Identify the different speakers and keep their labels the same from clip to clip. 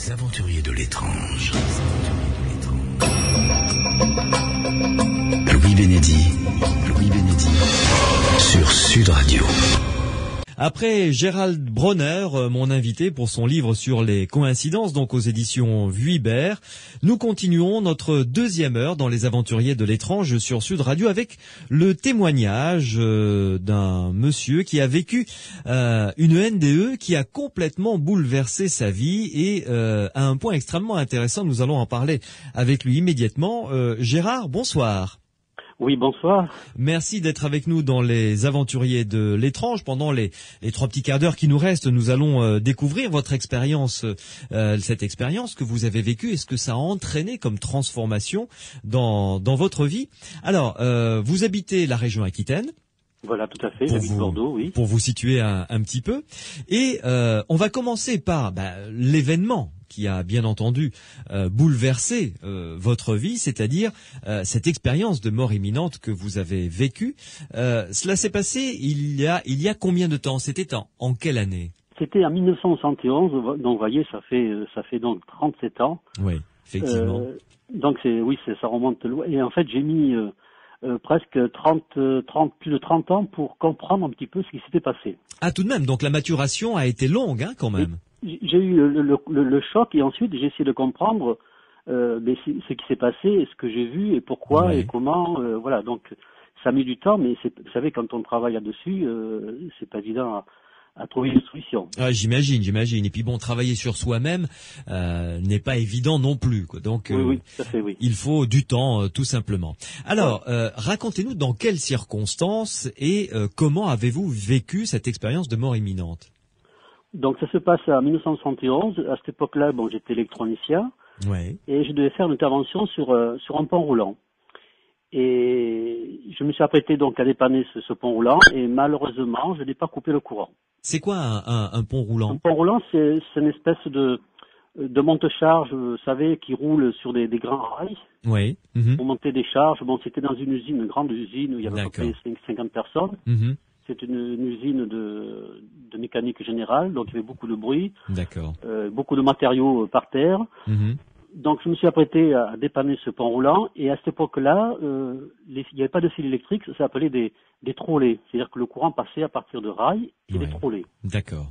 Speaker 1: Les aventuriers de l'étrange. Louis Bénédy sur Sud Radio.
Speaker 2: Après Gérald Bronner, mon invité pour son livre sur les coïncidences, donc aux éditions Vuibert, nous continuons notre deuxième heure dans les aventuriers de l'étrange sur Sud Radio avec le témoignage d'un monsieur qui a vécu une NDE qui a complètement bouleversé sa vie et à un point extrêmement intéressant, nous allons en parler avec lui immédiatement. Gérard, bonsoir.
Speaker 3: Oui, bonsoir.
Speaker 2: Merci d'être avec nous dans les aventuriers de l'étrange. Pendant les 3 petits quarts d'heure qui nous restent, nous allons découvrir votre expérience, cette expérience que vous avez vécue et ce que ça a entraîné comme transformation dans votre vie. Alors, vous habitez la région Aquitaine.
Speaker 3: Voilà, tout à fait, j'habite Bordeaux, oui.
Speaker 2: Pour vous situer un petit peu. Et on va commencer par l'événement qui a bien entendu bouleversé votre vie, c'est-à-dire cette expérience de mort imminente que vous avez vécue. Cela s'est passé il y a combien de temps? C'était en quelle année?
Speaker 3: C'était en 1971, donc vous voyez, ça fait donc 37 ans.
Speaker 2: Oui, effectivement.
Speaker 3: Donc ça remonte loin. Et en fait, j'ai mis presque plus de 30 ans pour comprendre un petit peu ce qui s'était passé.
Speaker 2: Ah, tout de même, donc la maturation a été longue, hein, quand même.
Speaker 3: J'ai eu le choc et ensuite j'ai essayé de comprendre ce qui s'est passé, et ce que j'ai vu et pourquoi et comment. Voilà, donc ça a mis du temps, mais vous savez, quand on travaille là-dessus, c'est pas évident à trouver une solution.
Speaker 2: Ah, j'imagine. Et puis bon, travailler sur soi-même n'est pas évident non plus, quoi. Donc
Speaker 3: oui, tout à fait, oui.
Speaker 2: Il faut du temps, tout simplement. Alors, racontez-nous dans quelles circonstances et comment avez-vous vécu cette expérience de mort imminente?
Speaker 3: Donc ça se passe en 1971. À cette époque-là, j'étais électronicien et je devais faire une intervention sur un pont roulant. Et je me suis apprêté donc à dépanner ce pont roulant et malheureusement, je n'ai pas coupé le courant.
Speaker 2: C'est quoi un pont roulant?
Speaker 3: Un pont roulant, c'est une espèce de monte-charge, vous savez, qui roule sur des grands rails.
Speaker 2: Oui.
Speaker 3: Pour monter des charges. C'était dans une grande usine où il y avait à peu près 50 personnes. C'est une usine de mécanique générale, donc il y avait beaucoup de bruit, beaucoup de matériaux par terre. Donc je me suis apprêté à dépanner ce pont roulant, et à cette époque-là, il n'y avait pas de fil électrique, ça s'appelait des trolleys, c'est-à-dire que le courant passait à partir de rails et des trolleys.
Speaker 2: D'accord.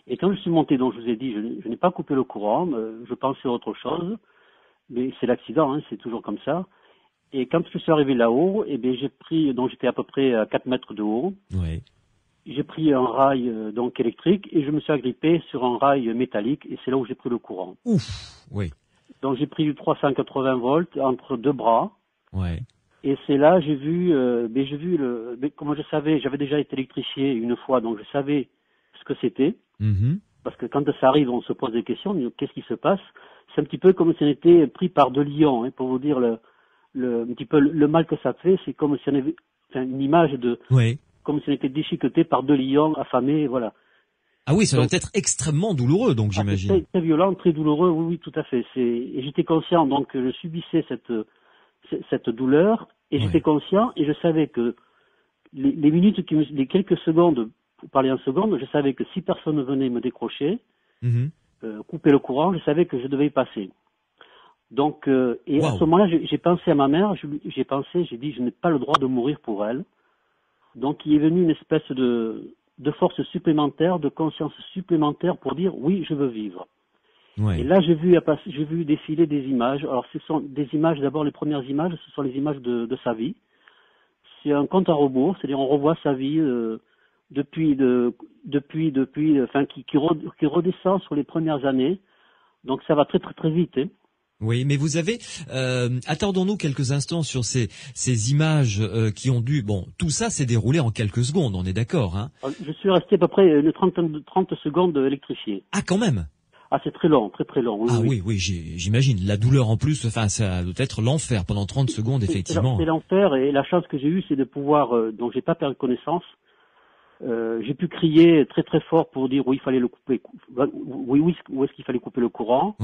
Speaker 3: Et quand je suis monté, donc je vous ai dit, je n'ai pas coupé le courant, je pensais à autre chose, mais c'est l'accident, hein, c'est toujours comme ça. Et quand je suis arrivé là-haut, j'étais à peu près à 4 mètres de haut. J'ai pris un rail donc électrique et je me suis agrippé sur un rail métallique et c'est là où j'ai pris le courant. Donc j'ai pris 380 volts entre 2 bras. Et c'est là j'ai vu comme je savais, j'avais déjà été électrifié une fois, donc je savais ce que c'était. Parce que quand ça arrive, on se pose des questions, qu'est-ce qui se passe? C'est un petit peu comme si on était pris par 2 lions, hein, pour vous dire un petit peu le mal que ça fait. C'est comme si on avait une image comme si on était déchiqueté par 2 lions affamés, voilà.
Speaker 2: Ah oui, ça doit être extrêmement douloureux, donc j'imagine.
Speaker 3: C'est très violent, très douloureux, oui, tout à fait. Et j'étais conscient, donc que je subissais cette douleur, et j'étais conscient, et je savais que les minutes, les quelques secondes, pour parler en secondes, je savais que si personne venait me décrocher, couper le courant, je savais que je devais y passer. Donc, à ce moment-là, j'ai pensé à ma mère, j'ai dit, je n'ai pas le droit de mourir pour elle. Donc, il est venu une espèce de force supplémentaire, de conscience supplémentaire pour dire, oui, je veux vivre. Et là, j'ai vu défiler des images. Alors, ce sont des images, d'abord, les premières images, ce sont les images de sa vie. C'est un compte à rebours, c'est-à-dire on revoit sa vie qui redescend sur les premières années. Donc, ça va très, très, très vite, hein.
Speaker 2: Oui, mais vous avez attendons-nous quelques instants sur ces images qui ont dû tout ça s'est déroulé en quelques secondes, on est d'accord, hein?
Speaker 3: Je suis resté à peu près une 30 secondes électrifié.
Speaker 2: Ah, quand même.
Speaker 3: Ah, c'est très long, très très long.
Speaker 2: Oui, j'imagine la douleur en plus, ça doit être l'enfer pendant 30 secondes, effectivement.
Speaker 3: C'est l'enfer, et la chance que j'ai eue, c'est de pouvoir donc j'ai pas perdu connaissance. J'ai pu crier très très fort pour dire où il fallait le couper, où est-ce qu'il fallait couper le courant.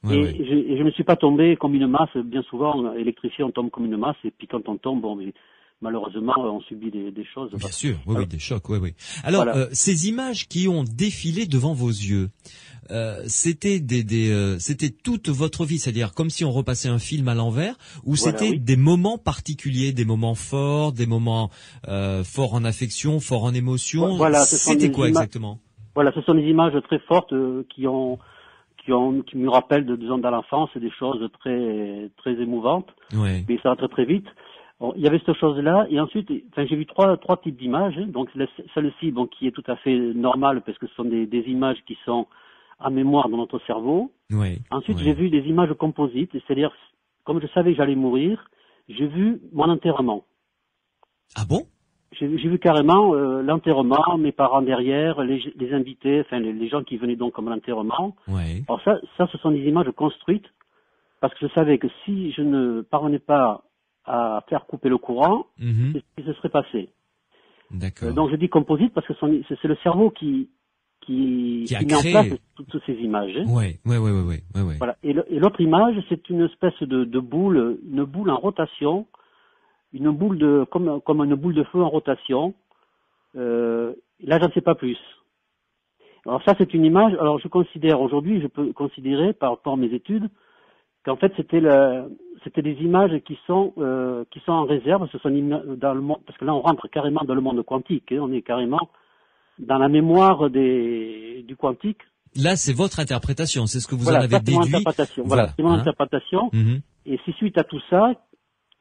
Speaker 3: Je me suis pas tombé comme une masse. Bien souvent, électrifié, on tombe comme une masse, et puis quand on tombe, malheureusement, on subit des choses.
Speaker 2: Bien sûr, des chocs, Alors, ces images qui ont défilé devant vos yeux, c'était c'était toute votre vie, c'est-à-dire comme si on repassait un film à l'envers, ou
Speaker 3: Voilà,
Speaker 2: c'était
Speaker 3: oui.
Speaker 2: des moments particuliers, des moments forts, des moments forts en affection, forts en émotion.
Speaker 3: Voilà, ce sont
Speaker 2: C'était
Speaker 3: des
Speaker 2: quoi
Speaker 3: images.
Speaker 2: exactement?
Speaker 3: Voilà, ce sont des images très fortes qui me rappellent de disons dans l'enfance des choses très très émouvantes.
Speaker 2: Ouais.
Speaker 3: Mais ça va très très vite. Bon, il y avait cette chose-là, et ensuite, enfin, j'ai vu trois types d'images. Donc celle-ci, bon, qui est tout à fait normale parce que ce sont des images qui sont en mémoire dans notre cerveau.
Speaker 2: Ouais.
Speaker 3: Ensuite,
Speaker 2: Ouais.
Speaker 3: j'ai vu des images composites, c'est-à-dire comme je savais que j'allais mourir, j'ai vu mon enterrement.
Speaker 2: Ah bon?
Speaker 3: J'ai vu carrément l'enterrement, mes parents derrière, les invités, enfin les gens qui venaient donc comme l'enterrement.
Speaker 2: Ouais.
Speaker 3: Alors ça, ce sont des images construites parce que je savais que si je ne parvenais pas à faire couper le courant,
Speaker 2: Mhm.
Speaker 3: c'est ce qui se serait passé.
Speaker 2: D'accord.
Speaker 3: Donc je dis composite parce que c'est le cerveau qui
Speaker 2: Qui a
Speaker 3: met en
Speaker 2: créé.
Speaker 3: place toutes ces images. Hein.
Speaker 2: Ouais. Ouais.
Speaker 3: Voilà. Et l'autre image, c'est une espèce de boule, une boule en rotation, une boule comme une boule de feu en rotation. Là, j'en sais pas plus. Alors ça, c'est une image. Alors je considère aujourd'hui, je peux considérer par rapport à mes études, qu'en fait c'était des images qui sont en réserve. Ce sont dans le monde, parce que là on rentre carrément dans le monde quantique. Hein, on est carrément dans la mémoire du quantique.
Speaker 2: Là, c'est votre interprétation, c'est ce que vous
Speaker 3: Voilà,
Speaker 2: en avez
Speaker 3: ça, c'est mon
Speaker 2: déduit.
Speaker 3: interprétation. Voilà, c'est mon
Speaker 2: hein.
Speaker 3: interprétation.
Speaker 2: Mhm.
Speaker 3: Et c'est suite à tout ça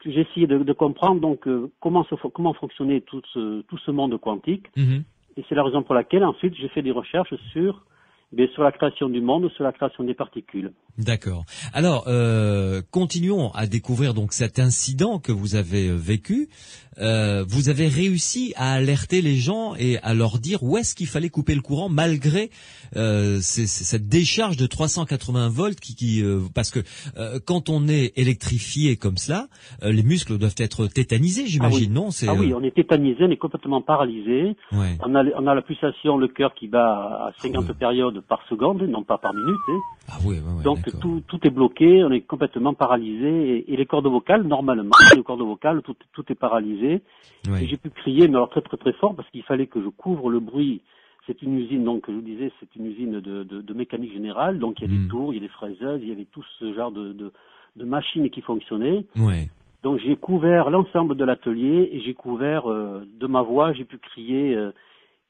Speaker 3: que j'ai essayé de comprendre donc comment fonctionnait tout ce monde quantique.
Speaker 2: Mhm.
Speaker 3: Et c'est la raison pour laquelle ensuite j'ai fait des recherches sur la création du monde, sur la création des particules.
Speaker 2: D'accord. Alors, continuons à découvrir donc cet incident que vous avez vécu. Vous avez réussi à alerter les gens et à leur dire où est-ce qu'il fallait couper le courant malgré cette décharge de 380 volts parce que quand on est électrifié comme cela, les muscles doivent être tétanisés, j'imagine, non?
Speaker 3: Oui, on est tétanisé, on est complètement paralysé.
Speaker 2: Ouais.
Speaker 3: On a la pulsation, le cœur qui bat à 50 périodes par seconde, non pas par minute. Hein.
Speaker 2: Ah oui,
Speaker 3: Donc
Speaker 2: d'accord.
Speaker 3: tout est bloqué, on est complètement paralysé et les cordes vocales, normalement, les cordes vocales, tout est paralysé.
Speaker 2: Ouais.
Speaker 3: Et j'ai pu crier, mais alors très très très fort, parce qu'il fallait que je couvre le bruit. C'est une usine, donc je vous disais, c'est une usine de mécanique générale, donc il y a des tours, il y a des fraiseuses, il y avait tout ce genre de machines qui fonctionnaient.
Speaker 2: Ouais.
Speaker 3: Donc j'ai couvert l'ensemble de l'atelier et j'ai couvert de ma voix, j'ai pu crier.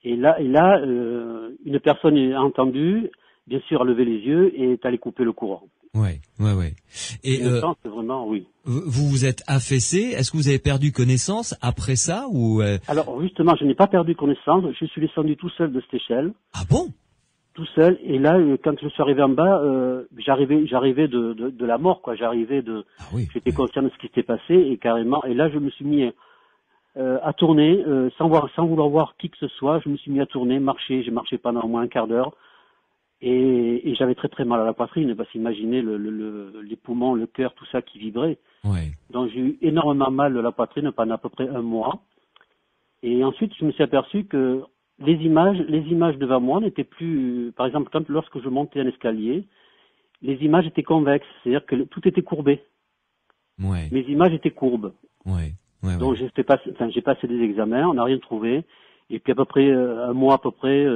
Speaker 3: Et là, une personne a entendu, bien sûr, a levé les yeux et est allée couper le courant.
Speaker 2: Ouais. Et
Speaker 3: C'est vraiment, oui.
Speaker 2: vous vous êtes affaissé. Est-ce que vous avez perdu connaissance après ça ou
Speaker 3: Alors justement, je n'ai pas perdu connaissance. Je suis descendu tout seul de cette échelle,
Speaker 2: Ah bon?
Speaker 3: tout seul. Et là, quand je suis arrivé en bas, j'arrivais de la mort, quoi.
Speaker 2: Ah oui.
Speaker 3: J'étais conscient de ce qui s'était passé et carrément. Et là, je me suis mis à tourner sans vouloir voir qui que ce soit. Je me suis mis à tourner, marcher. J'ai marché pendant au moins un quart d'heure. Et j'avais très très mal à la poitrine parce qu'imaginez les poumons, le cœur, tout ça qui vibrait.
Speaker 2: Ouais.
Speaker 3: Donc j'ai eu énormément mal à la poitrine pendant à peu près un mois. Et ensuite je me suis aperçu que les images devant moi n'étaient plus, par exemple lorsque je montais un escalier, les images étaient convexes, c'est-à-dire que tout était courbé.
Speaker 2: Ouais.
Speaker 3: Mes images étaient courbes.
Speaker 2: Ouais.
Speaker 3: Donc j'ai passé des examens, on n'a rien trouvé. Et puis à peu près un mois à peu près,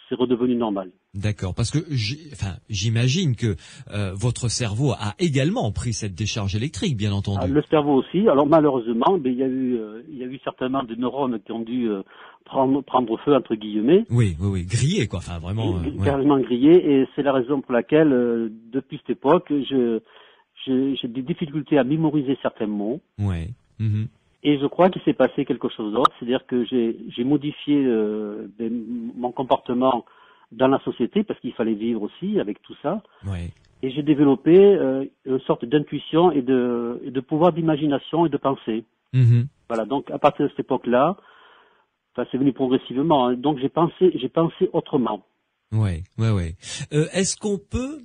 Speaker 3: c'est redevenu normal.
Speaker 2: D'accord, parce que j'imagine que votre cerveau a également pris cette décharge électrique, bien entendu.
Speaker 3: Le cerveau aussi. Alors malheureusement, il y a eu certainement des neurones qui ont dû prendre feu entre guillemets.
Speaker 2: Oui, grillé quoi. Enfin vraiment.
Speaker 3: Carrément grillé. Et c'est la raison pour laquelle, depuis cette époque, j'ai des difficultés à mémoriser certains mots.
Speaker 2: Ouais. Mhm.
Speaker 3: Et je crois qu'il s'est passé quelque chose d'autre, c'est-à-dire que j'ai modifié mon comportement dans la société parce qu'il fallait vivre aussi avec tout ça.
Speaker 2: Ouais.
Speaker 3: Et j'ai développé une sorte d'intuition et de pouvoir d'imagination et de pensée.
Speaker 2: Mhm.
Speaker 3: Voilà, donc à partir de cette époque-là, c'est venu progressivement. Hein, donc j'ai pensé autrement.
Speaker 2: Ouais. Est-ce qu'on peut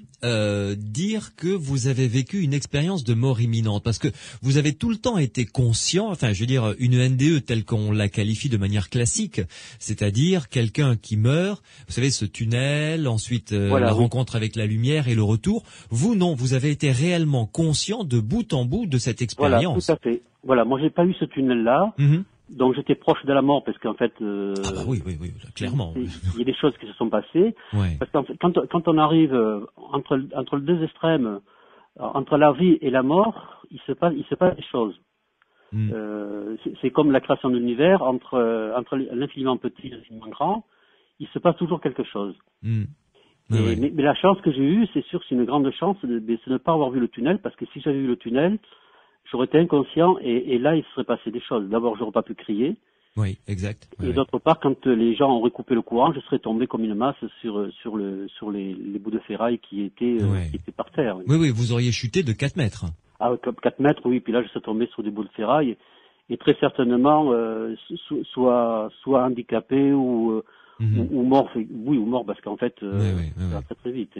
Speaker 2: dire que vous avez vécu une expérience de mort imminente? Parce que vous avez tout le temps été conscient, enfin je veux dire une NDE telle qu'on la qualifie de manière classique, c'est-à-dire quelqu'un qui meurt, vous savez ce tunnel, ensuite rencontre avec la lumière et le retour. Vous non, vous avez été réellement conscient de bout en bout de cette expérience.
Speaker 3: Voilà, tout à fait. Voilà, moi j'ai pas eu ce tunnel-là.
Speaker 2: Mhm.
Speaker 3: donc j'étais proche de la mort parce qu'en fait,
Speaker 2: Ah bah oui, clairement.
Speaker 3: il y a des choses qui se sont passées.
Speaker 2: Ouais.
Speaker 3: Parce que quand on arrive entre les deux extrêmes, entre la vie et la mort, il se passe des choses. C'est comme la création de l'univers, entre l'infiniment petit et l'infiniment grand, il se passe toujours quelque chose. Mais la chance que j'ai eue, c'est sûr, c'est une grande chance, c'est de ne pas avoir vu le tunnel, parce que si j'avais vu le tunnel, j'aurais été inconscient et là, il se serait passé des choses. D'abord, j'aurais pas pu crier.
Speaker 2: Oui, exact.
Speaker 3: Et d'autre part, quand les gens auraient coupé le courant, je serais tombé comme une masse sur les bouts de ferraille qui étaient par terre.
Speaker 2: Oui, vous auriez chuté de 4 mètres.
Speaker 3: Ah, 4 mètres, oui, puis là, je serais tombé sur des bouts de ferraille et très certainement soit handicapé ou mort, ou mort parce qu'en fait, ça va très très vite.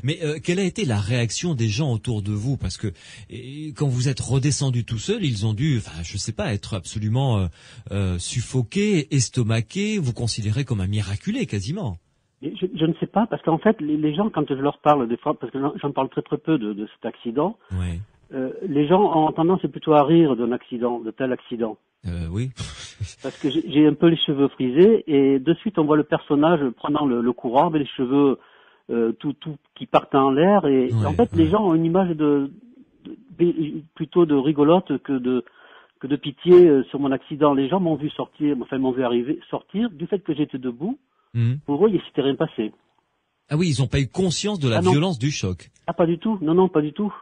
Speaker 2: Mais quelle a été la réaction des gens autour de vous? Parce que quand vous êtes redescendu tout seul, ils ont dû, je sais pas, être absolument suffoqués, estomaqués, vous considérez comme un miraculé quasiment.
Speaker 3: Je ne sais pas, parce qu'en fait, les gens, quand je leur parle des fois, parce que j'en parle très très peu de cet accident, les gens ont tendance plutôt à rire de tel accident.
Speaker 2: Oui.
Speaker 3: Parce que j'ai un peu les cheveux frisés et de suite on voit le personnage prenant le courant avec les cheveux tout qui partent en l'air et en fait les gens ont une image plutôt de rigolote que de pitié sur mon accident. Les gens m'ont vu sortir du fait que j'étais debout. Pour eux, il s'était rien passé.
Speaker 2: Ah oui, ils n'ont pas eu conscience de la violence du choc.
Speaker 3: Ah pas du tout, non, pas du tout.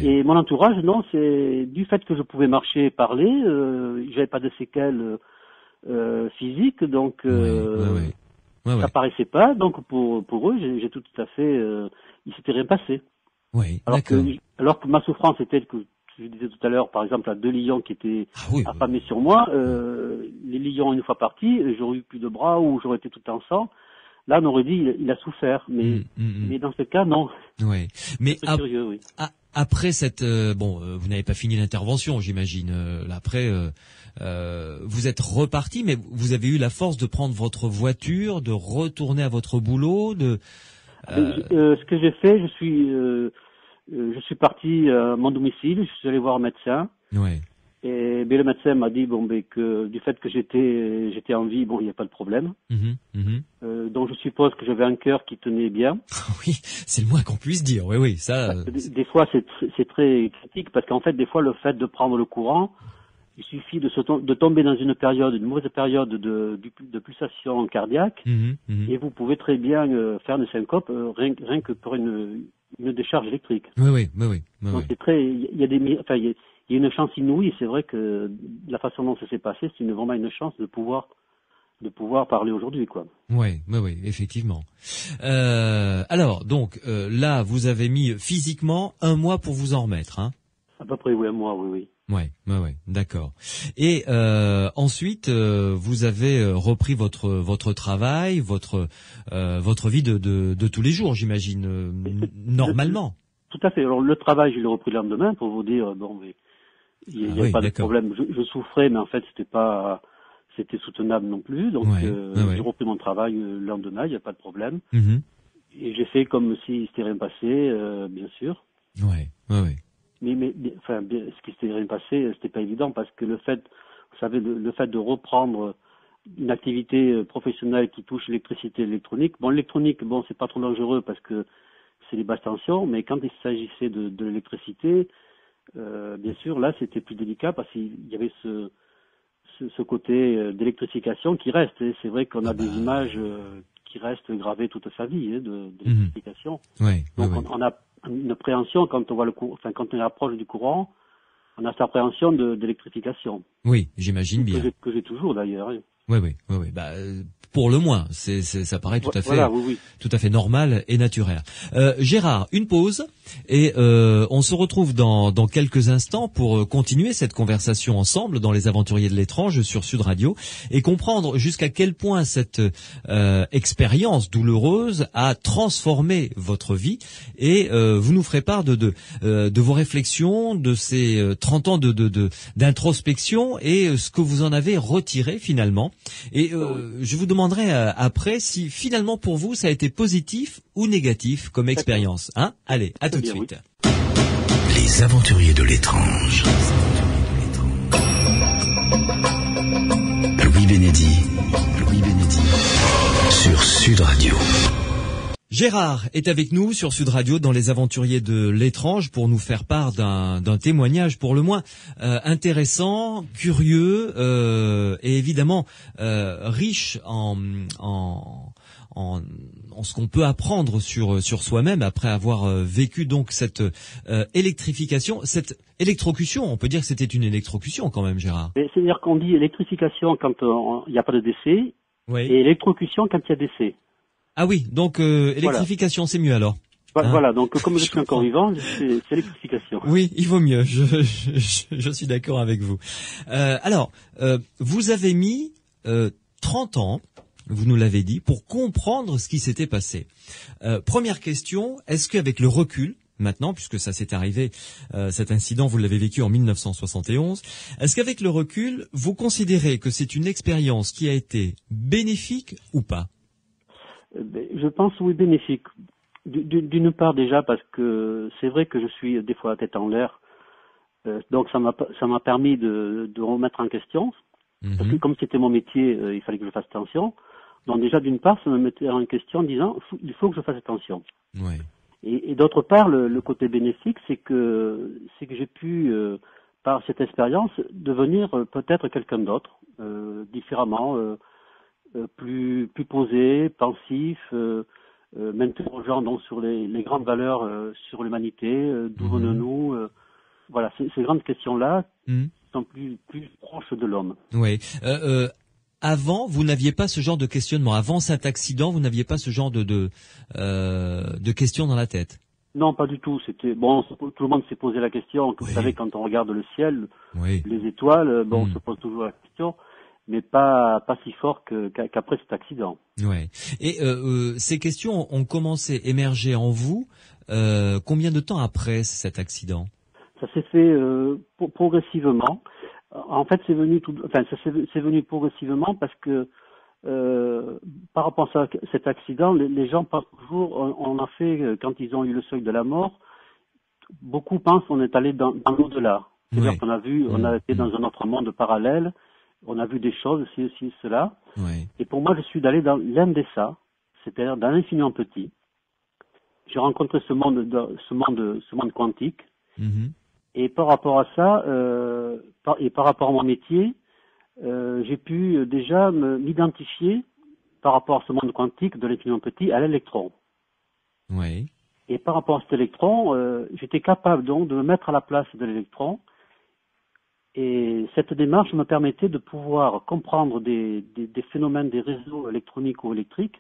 Speaker 3: Et mon entourage, non, c'est du fait que je pouvais marcher et parler, j'avais pas de séquelles physiques, donc ça paraissait pas. Donc pour eux, j'ai tout à fait, il s'était rien passé. Alors que ma souffrance était que je disais tout à l'heure, par exemple, à 2 lions qui étaient affamés sur moi, les lions une fois partis, j'aurais eu plus de bras ou j'aurais été tout en sang. Là, on aurait dit il a souffert, mais dans ce cas, non.
Speaker 2: Mais
Speaker 3: curieux,
Speaker 2: après cette vous n'avez pas fini l'intervention, j'imagine. Après, vous êtes reparti, mais vous avez eu la force de prendre votre voiture, de retourner à votre boulot.
Speaker 3: Ce que j'ai fait, je suis parti à mon domicile, je suis allé voir un médecin. Et le médecin m'a dit que du fait que j'étais en vie, il n'y a pas de problème. Donc je suppose que j'avais un cœur qui tenait bien.
Speaker 2: Oui, c'est le moins qu'on puisse dire. Oui, ça.
Speaker 3: Des fois c'est très critique parce qu'en fait des fois le fait de prendre le courant, il suffit de tomber dans une mauvaise période de pulsation cardiaque et vous pouvez très bien faire une syncope rien que pour une décharge électrique.
Speaker 2: Oui.
Speaker 3: Donc c'est très, il y a une chance inouïe. C'est vrai que la façon dont ça s'est passé, c'est vraiment une chance de pouvoir parler aujourd'hui, quoi.
Speaker 2: Oui, effectivement. Alors, donc, là, vous avez mis physiquement 1 mois pour vous en remettre, hein?
Speaker 3: À peu près, 1 mois, oui.
Speaker 2: Ouais, d'accord. Et ensuite, vous avez repris votre travail, votre vie de tous les jours, j'imagine, normalement.
Speaker 3: Tout à fait. Alors le travail, je l'ai repris le lendemain pour vous dire, il n'y avait pas de problème. Je souffrais, mais en fait, c'était soutenable non plus. Donc j'ai repris mon travail le lendemain, il n'y a pas de problème. Et j'ai fait comme si c'était rien passé, bien sûr. Mais ce qui s'était rien passé, c'était pas évident parce que le fait de reprendre une activité professionnelle qui touche l'électricité, l'électronique. L'électronique, c'est pas trop dangereux parce que c'est des basses tensions, mais quand il s'agissait de l'électricité, bien sûr, là, c'était plus délicat parce qu'il y avait ce côté d'électrification qui reste. Et c'est vrai qu'on a des images qui restent gravées toute sa vie de l'électrification. Donc on a une appréhension quand on voit quand on approche du courant, on a cette appréhension d'électrification.
Speaker 2: Oui, j'imagine bien.
Speaker 3: Que j'ai toujours d'ailleurs.
Speaker 2: Oui. Pour le moins, ça paraît tout à fait, tout à fait normal et naturel. Gérard, une pause et on se retrouve dans quelques instants pour continuer cette conversation ensemble dans Les Aventuriers de l'étrange sur Sud Radio et comprendre jusqu'à quel point cette expérience douloureuse a transformé votre vie et vous nous ferez part de vos réflexions, de ces 30 ans d'introspection et ce que vous en avez retiré finalement. Et je vous demanderai après si finalement pour vous ça a été positif ou négatif comme expérience. Hein? Allez, à tout de suite.
Speaker 1: Les Aventuriers de l'étrange. Benedy, sur Sud Radio.
Speaker 2: Gérard est avec nous sur Sud Radio dans Les Aventuriers de l'étrange pour nous faire part d'un témoignage pour le moins intéressant, curieux et évidemment riche en ce qu'on peut apprendre sur soi-même après avoir vécu donc cette électrification, cette électrocution. On peut dire que c'était une électrocution quand même, Gérard.
Speaker 3: C'est-à-dire qu'on dit électrification quand il n'y a pas de décès,
Speaker 2: Oui.
Speaker 3: et électrocution quand il y a décès.
Speaker 2: Ah oui, donc électrification, c'est mieux alors. Hein?
Speaker 3: Voilà, donc comme je suis encore vivant, c'est électrification.
Speaker 2: Oui, il vaut mieux, je suis d'accord avec vous. Alors, vous avez mis 30 ans, vous nous l'avez dit, pour comprendre ce qui s'était passé. Première question, est-ce qu'avec le recul, maintenant, puisque ça s'est arrivé, cet incident, vous l'avez vécu en 1971, est-ce qu'avec le recul, vous considérez que c'est une expérience qui a été bénéfique ou pas ?
Speaker 3: Je pense oui bénéfique. D'une part déjà parce que c'est vrai que je suis des fois la tête en l'air, donc ça m'a permis de remettre en question. Parce que comme c'était mon métier, il fallait que je fasse attention. Donc déjà d'une part ça me mettait en question en disant il faut que je fasse attention.
Speaker 2: Ouais.
Speaker 3: Et d'autre part le côté bénéfique c'est que j'ai pu par cette expérience devenir peut-être quelqu'un d'autre, différemment. Plus posé, pensif, m'interrogeant donc sur les grandes valeurs sur l'humanité, d'où venons-nous, voilà, ces grandes questions-là sont plus proches de l'homme.
Speaker 2: Oui. Avant, vous n'aviez pas ce genre de questionnement. Avant cet accident, vous n'aviez pas ce genre de questions dans la tête.
Speaker 3: Non, pas du tout. C'était bon. Tout le monde s'est posé la question. Vous savez, quand on regarde le ciel, les étoiles, on se pose toujours la question. Mais pas si fort qu'après cet accident.
Speaker 2: Ouais. Et ces questions ont commencé à émerger en vous combien de temps après cet accident ?
Speaker 3: Ça s'est fait progressivement. En fait, c'est venu progressivement parce que par rapport à cet accident, les gens pensent toujours, on a fait quand ils ont eu le seuil de la mort, beaucoup pensent qu'on est allé dans l'au-delà. C'est-à-dire qu'on a vu, on a été dans un autre monde parallèle. On a vu des choses, ceci, cela. Ouais. Et pour moi, je suis allé dans l'indessa, c'est-à-dire dans l'infiniment petit. J'ai rencontré ce monde quantique. Et par rapport à ça, et par rapport à mon métier, j'ai pu déjà m'identifier par rapport à ce monde quantique de l'infiniment petit à l'électron.
Speaker 2: Ouais.
Speaker 3: Et par rapport à cet électron, j'étais capable donc de me mettre à la place de l'électron. Et cette démarche me permettait de pouvoir comprendre des phénomènes des réseaux électroniques ou électriques,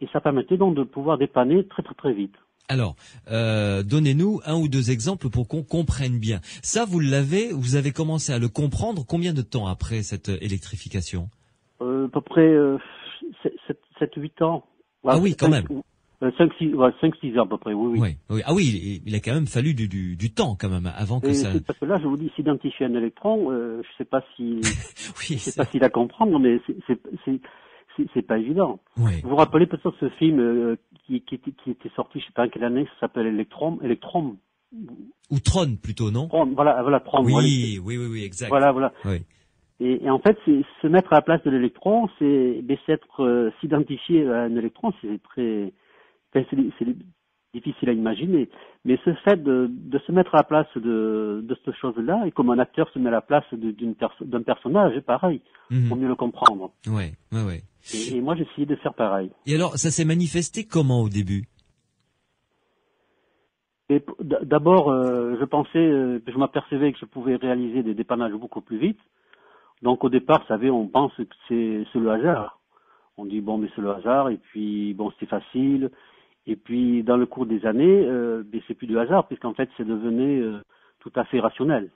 Speaker 3: et ça permettait donc de pouvoir dépanner très très très vite.
Speaker 2: Alors, donnez-nous un ou deux exemples pour qu'on comprenne bien. Ça, vous avez commencé à le comprendre combien de temps après cette électrification ?
Speaker 3: À peu près 7-8 ans.
Speaker 2: Ah oui, quand même.
Speaker 3: 5-6 ans à peu près, oui.
Speaker 2: Ah oui, il a quand même fallu du temps quand même avant que ça...
Speaker 3: Parce que là, je vous dis, s'identifier à un électron, je sais pas si...
Speaker 2: oui,
Speaker 3: c'est pas facile à comprendre, mais c'est pas évident.
Speaker 2: Oui.
Speaker 3: Vous vous rappelez peut-être ce film qui était sorti, je sais pas en quelle année, ça s'appelle Electron.
Speaker 2: Ou Tron plutôt, non ?
Speaker 3: Tron, voilà, Tron.
Speaker 2: Oui, exact.
Speaker 3: Voilà.
Speaker 2: Oui.
Speaker 3: Et en fait, se mettre à la place de l'électron, c'est s'identifier à un électron, c'est difficile à imaginer, mais ce fait de se mettre à la place de cette chose-là, et comme un acteur se met à la place d'un personnage, pareil, pour mieux le comprendre.
Speaker 2: Ouais.
Speaker 3: Et moi, j'ai essayé de faire pareil.
Speaker 2: Et alors, ça s'est manifesté comment au début ?
Speaker 3: D'abord, je m'apercevais que je pouvais réaliser des dépannages beaucoup plus vite. Donc au départ, vous savez, on pense que c'est le hasard. On dit mais c'est le hasard, et puis c'est facile. Et puis, dans le cours des années, c'est plus du hasard, puisqu'en fait, c'est devenu tout à fait rationnel.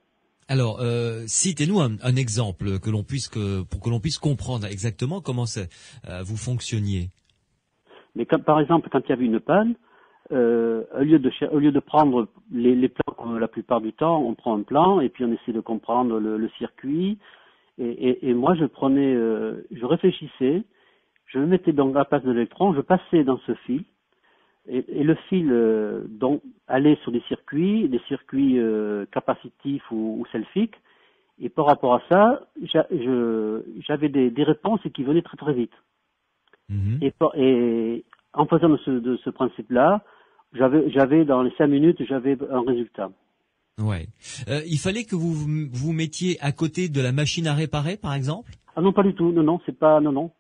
Speaker 2: Alors, citez-nous un exemple pour que l'on puisse comprendre exactement comment vous fonctionniez.
Speaker 3: Mais par exemple, quand il y avait une panne, au lieu de prendre les plans comme la plupart du temps, on prend un plan et puis on essaie de comprendre le circuit. Et moi, je réfléchissais, je me mettais dans la place de l'électron, je passais dans ce fil. Et le fil donc allait sur des circuits capacitifs ou selfiques, Et par rapport à ça, j'avais des réponses qui venaient très très vite.
Speaker 2: Mhm.
Speaker 3: Et en faisant de ce principe-là, j'avais dans les 5 minutes, j'avais un résultat.
Speaker 2: Ouais. Il fallait que vous vous mettiez à côté de la machine à réparer, par exemple?
Speaker 3: Ah non, pas du tout. Non, c'est pas, non.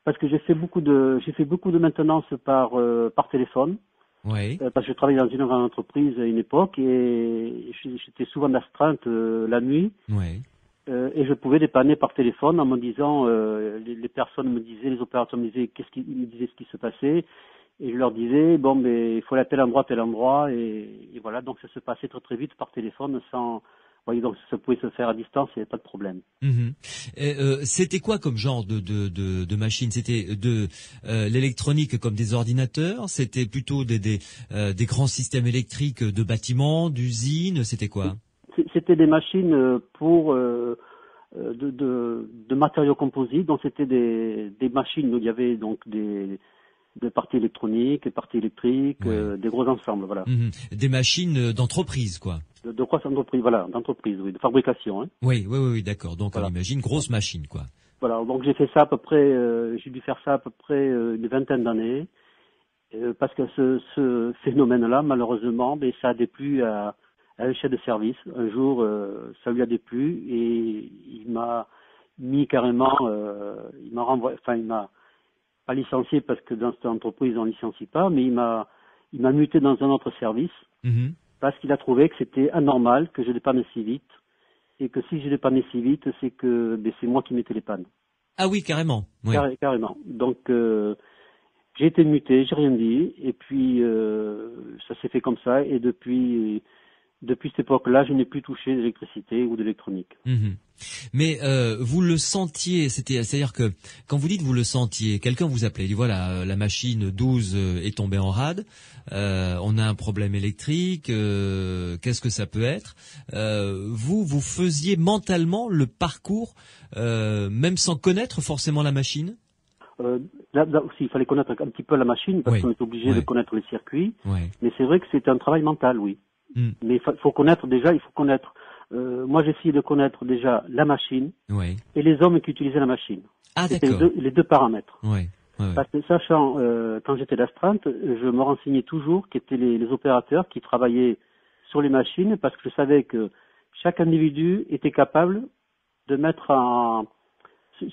Speaker 3: Parce que j'ai fait beaucoup de maintenance par téléphone.
Speaker 2: Ouais.
Speaker 3: Parce que je travaillais dans une grande entreprise à une époque et j'étais souvent d'astreinte la nuit.
Speaker 2: Ouais.
Speaker 3: Et je pouvais dépanner par téléphone en me disant, les personnes me disaient, les opérateurs me disaient ils me disaient ce qui se passait. Et je leur disais, bon, mais il faut aller à tel endroit, et voilà, donc ça se passait très très vite par téléphone sans, vous voyez, donc ça pouvait se faire à distance, il n'y avait pas de problème.
Speaker 2: Mhm. C'était quoi comme genre de machine? C'était de l'électronique comme des ordinateurs? C'était plutôt des grands systèmes électriques de bâtiments, d'usines? C'était quoi?
Speaker 3: C'était des machines pour de matériaux composites, donc c'était des machines où il y avait donc des parties électroniques, des parties électriques,
Speaker 2: Ouais.
Speaker 3: des gros ensembles, voilà.
Speaker 2: Mhm. Des machines d'entreprise, quoi.
Speaker 3: De quoi d'entreprise, voilà, d'entreprise, oui, de fabrication, hein.
Speaker 2: Oui, d'accord. Donc
Speaker 3: Voilà.
Speaker 2: on imagine grosse machine, quoi.
Speaker 3: Voilà, donc j'ai fait ça à peu près, j'ai dû faire ça à peu près une vingtaine d'années, parce que ce phénomène-là, malheureusement, mais ça a déplu à un chef de service. Un jour, ça lui a déplu et il m'a mis carrément, il m'a renvoyé, enfin il m'a pas licencié parce que dans cette entreprise on licencie pas, mais il m'a muté dans un autre service
Speaker 2: Mhm.
Speaker 3: parce qu'il a trouvé que c'était anormal que je dépanne si vite et que si je dépannais si vite, c'est que c'est moi qui mettais les pannes.
Speaker 2: Ah oui, carrément. Oui.
Speaker 3: Carrément. Donc j'ai été muté, j'ai rien dit, et puis ça s'est fait comme ça, et depuis cette époque-là, je n'ai plus touché d'électricité ou d'électronique.
Speaker 2: Mhm. Mais vous le sentiez, c'est-à-dire que quand vous dites vous le sentiez, quelqu'un vous appelait, il dit voilà, la machine 12 est tombée en rade, on a un problème électrique, qu'est-ce que ça peut être? Vous faisiez mentalement le parcours, même sans connaître forcément la machine?
Speaker 3: Là aussi, il fallait connaître un petit peu la machine, parce
Speaker 2: Oui.
Speaker 3: qu'on est obligé de connaître les circuits,
Speaker 2: Ouais.
Speaker 3: mais c'est vrai que c'est un travail mental, oui.
Speaker 2: Mm.
Speaker 3: Mais il faut connaître déjà, moi j'ai essayé de connaître déjà la machine
Speaker 2: Ouais.
Speaker 3: et les hommes qui utilisaient la machine.
Speaker 2: Ah
Speaker 3: C'était
Speaker 2: d'accord.
Speaker 3: les deux paramètres.
Speaker 2: Ouais. Ouais.
Speaker 3: Parce que sachant, quand j'étais d'astreinte, je me renseignais toujours qui étaient les opérateurs qui travaillaient sur les machines, parce que je savais que chaque individu était capable de mettre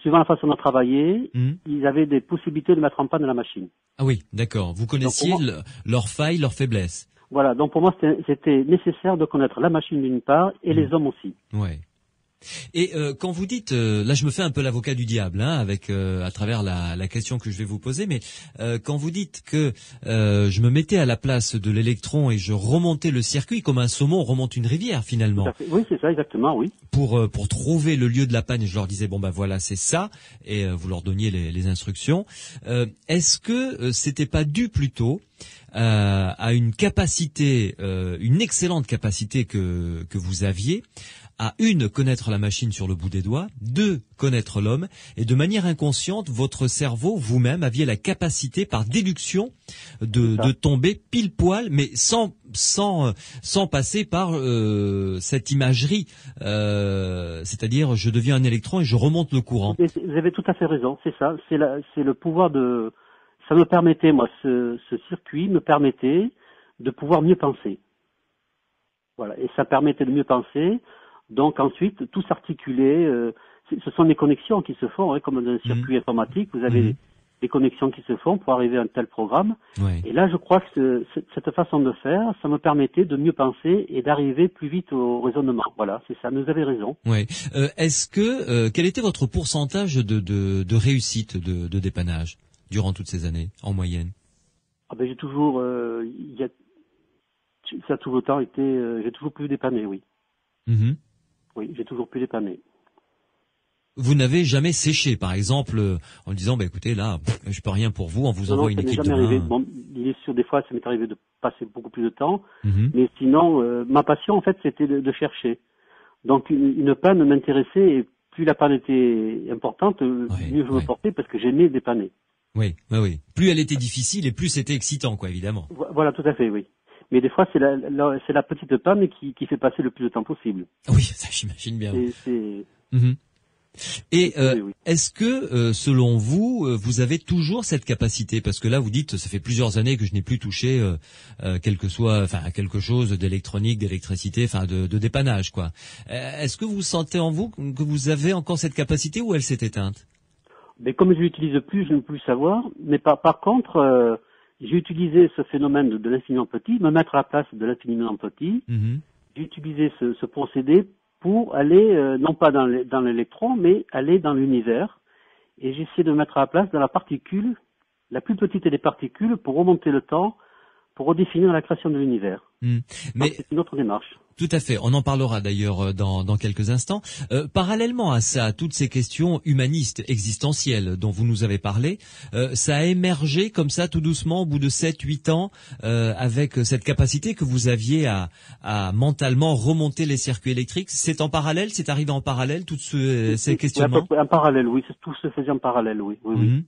Speaker 3: suivant la façon de travailler,
Speaker 2: Mm.
Speaker 3: ils avaient des possibilités de mettre en panne la machine.
Speaker 2: Ah oui, d'accord. Vous connaissiez
Speaker 3: Donc, pour moi,
Speaker 2: leurs failles, leurs faiblesses.
Speaker 3: voilà, donc pour moi c'était nécessaire de connaître la machine d'une part et les hommes aussi.
Speaker 2: Ouais. Et quand vous dites, là je me fais un peu l'avocat du diable, hein, avec à travers la question que je vais vous poser, mais quand vous dites que je me mettais à la place de l'électron et je remontais le circuit comme un saumon remonte une rivière finalement,
Speaker 3: Tout à fait. Oui, c'est ça, exactement, oui.
Speaker 2: pour trouver le lieu de la panne, je leur disais bon ben voilà c'est ça, et vous leur donniez les instructions. Est-ce que c'était pas dû plutôt à une capacité, une excellente capacité que vous aviez à connaître la machine sur le bout des doigts, 2 connaître l'homme, et de manière inconsciente, votre cerveau, vous-même, aviez la capacité, par déduction, de tomber pile poil, mais sans passer par cette imagerie, c'est-à-dire je deviens un électron et je remonte le courant.
Speaker 3: Vous avez tout à fait raison, c'est ça, c'est le pouvoir de... Ça me permettait, moi, ce circuit me permettait de pouvoir mieux penser. Voilà, et ça permettait de mieux penser. Donc ensuite, tout s'articuler, ce sont des connexions qui se font, hein, comme dans un circuit informatique, vous avez des connexions qui se font pour arriver à un tel programme.
Speaker 2: Ouais.
Speaker 3: Et là, je crois que cette façon de faire, ça me permettait de mieux penser et d'arriver plus vite au raisonnement. Voilà, c'est ça, vous avez raison.
Speaker 2: Ouais. Est-ce que quel était votre pourcentage de réussite de dépannage durant toutes ces années, en moyenne?
Speaker 3: Ah ben j'ai toujours, ça a tout le temps été, j'ai toujours pu dépanner, oui.
Speaker 2: Mm-hmm.
Speaker 3: Oui, j'ai toujours pu dépanner.
Speaker 2: Vous n'avez jamais séché, par exemple, en disant, bah, écoutez, là, je peux rien pour vous, on vous envoie une équipe de
Speaker 3: ça m'est jamais arrivé.
Speaker 2: main.
Speaker 3: Bon, il est sûr, des fois, ça m'est arrivé de passer beaucoup plus de temps,
Speaker 2: Mhm.
Speaker 3: mais sinon, ma passion, en fait, c'était de chercher. Donc, une panne m'intéressait, et plus la panne était importante, mieux je me portais, parce que j'aimais dépanner.
Speaker 2: Oui. Plus elle était difficile, et plus c'était excitant, quoi, évidemment.
Speaker 3: Voilà, tout à fait, oui. Mais des fois, c'est la petite panne qui fait passer le plus de temps possible.
Speaker 2: Oui, ça j'imagine bien. Mhm. Et
Speaker 3: Oui.
Speaker 2: est-ce que, selon vous, vous avez toujours cette capacité? Parce que là, vous dites, ça fait plusieurs années que je n'ai plus touché quelque chose d'électronique, d'électricité, enfin de dépannage, quoi. Est-ce que vous sentez en vous que vous avez encore cette capacité ou elle s'est éteinte?
Speaker 3: Mais comme je l'utilise plus, je ne peux plus savoir. Mais par contre, j'ai utilisé ce phénomène de l'infiniment petit, me mettre à la place de l'infiniment petit.
Speaker 2: Mhm.
Speaker 3: J'ai utilisé ce procédé pour aller, non pas dans l'électron, mais aller dans l'univers. Et j'ai essayé de me mettre à la place dans la particule, la plus petite des particules, pour remonter le temps, pour redéfinir la création de l'univers.
Speaker 2: Mais
Speaker 3: c'est une autre démarche.
Speaker 2: tout à fait, on en parlera d'ailleurs dans quelques instants. Parallèlement à ça, à toutes ces questions humanistes, existentielles dont vous nous avez parlé, ça a émergé comme ça tout doucement au bout de 7-8 ans avec cette capacité que vous aviez à mentalement remonter les circuits électriques. C'est en parallèle, c'est arrivé en parallèle, tous ces questionnements?
Speaker 3: Oui, en parallèle, oui, tout se faisait en parallèle, oui.
Speaker 2: Mhm.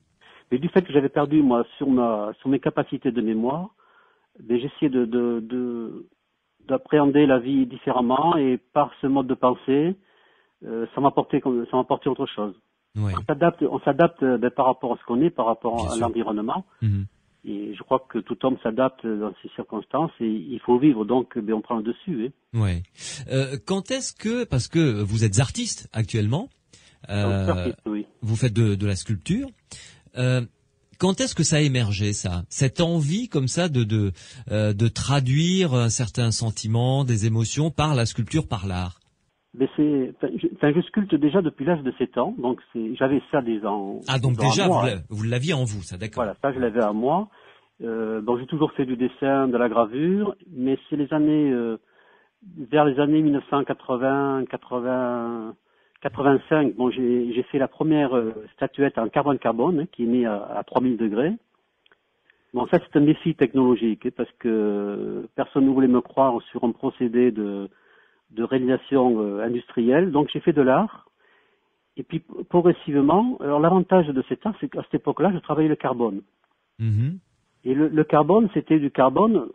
Speaker 3: Mais du fait que j'avais perdu, moi, sur mes capacités de mémoire, j'essayais d'appréhender la vie différemment, et par ce mode de pensée, ça m'apportait autre chose.
Speaker 2: Ouais.
Speaker 3: On s'adapte par rapport à ce qu'on est, par rapport
Speaker 2: Bien
Speaker 3: à
Speaker 2: sûr.
Speaker 3: l'environnement.
Speaker 2: Mhm.
Speaker 3: Et je crois que tout homme s'adapte dans ces circonstances, et il faut vivre, donc on prend le dessus.
Speaker 2: Ouais. Quand est-ce que, parce que vous êtes artiste actuellement,
Speaker 3: Oui.
Speaker 2: vous faites de la sculpture, quand est-ce que ça a émergé, ça, cette envie comme ça de traduire un certain sentiment, des émotions par la sculpture, par l'art?
Speaker 3: Mais je sculpte déjà depuis l'âge de 7 ans, donc j'avais ça
Speaker 2: Donc déjà
Speaker 3: à moi,
Speaker 2: vous l'aviez en vous, ça, d'accord.
Speaker 3: Voilà, ça je l'avais à moi. J'ai toujours fait du dessin, de la gravure, mais c'est vers les années 1980, 85. Bon, j'ai fait la première statuette en carbone, qui est née à 3000 degrés. Bon, ça c'est un défi technologique, parce que personne ne voulait me croire sur un procédé de réalisation industrielle. Donc j'ai fait de l'art. Et puis progressivement, alors l'avantage de cet art, c'est qu'à cette époque-là, je travaillais le carbone.
Speaker 2: Mhm.
Speaker 3: Et le carbone, c'était du carbone,